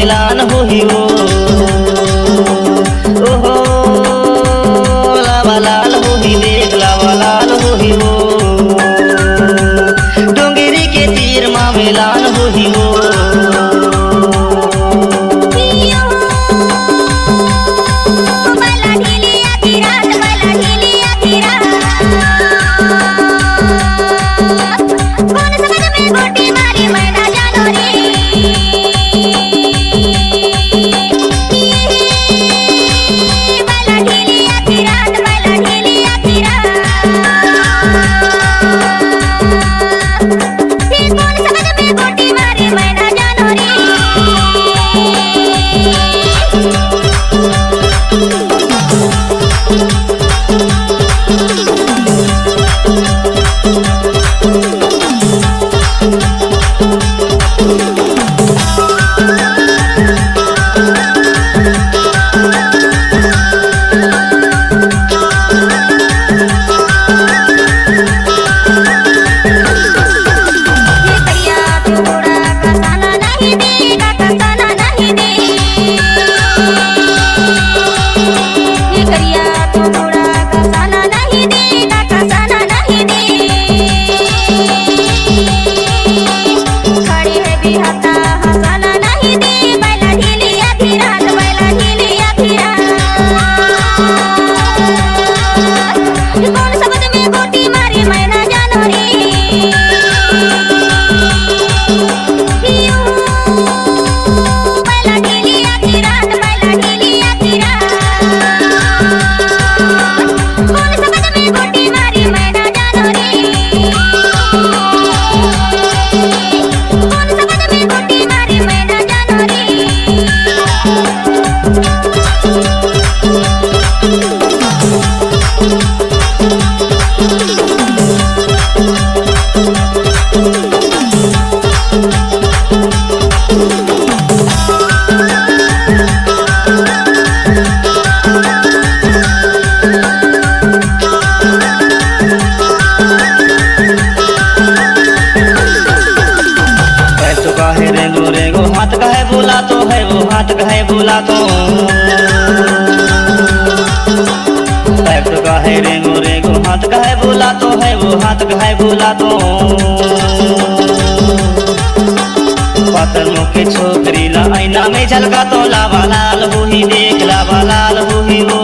मिलान होही हो। ओहो लावा लाल होही देख लावा लाल होही हो। डोंगरी के तीर माँ मिलान होही हो। हाथ कहे बोला तो है वो हाथ कहे बोला तो पैर तो कहे रेंगो रेंगो हाथ कहे बोला तो है वो हाथ कहे बोला तो पातर मुखे छोकरी ला आईना में झलका तो लावा लाल होही देख लावा लाल होही हो।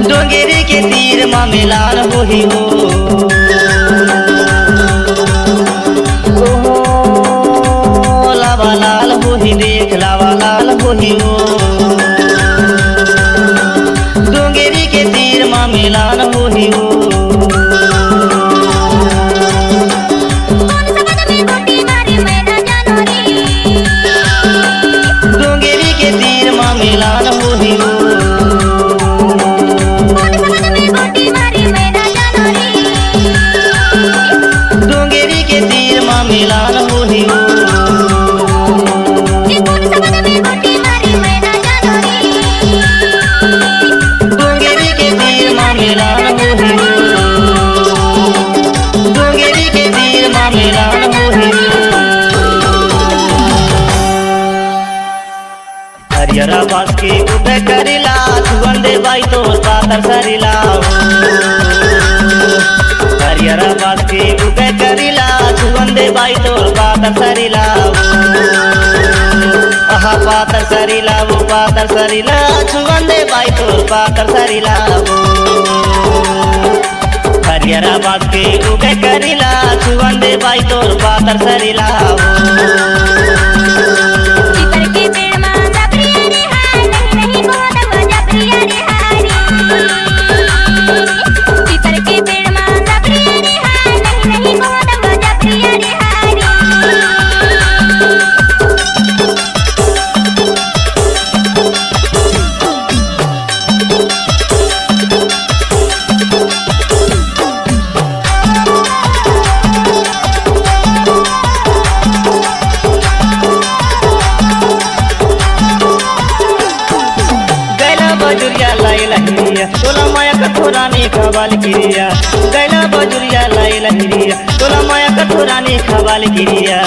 डोंगेरी के तीर माँ मिलान होही हो। लावा लाल होही देख लावा लाल होही हो। डोंगेरी के तीर माँ मिलान होही हो। डोंगेरी के तीर माँ मिलान होही हो। डोंगेरी के तीर माँ मिलान होही हो। डोंगेरी के तीर माँ मिलान होही हो। डोंगेरी के तीर माँ मिलान होही हो। हरियरा बास के उबे करिला सुगंधे बाई तो पातर सरिला। हरियरा बास के उबे करिला सुगंधे बाई तो पातर सरिला। आहा पातर सरिला वो पातर सरिला सुगंधे बाई तो पातर सरिला। हरियरा बास के उबे करिला सुगंधे बाई तो पातर सरिला। तोला माया कठोरानी खवाल किरिया गैला बजुरिया लाइला हिरिया तोला माया कठोरानी खवाल किरिया।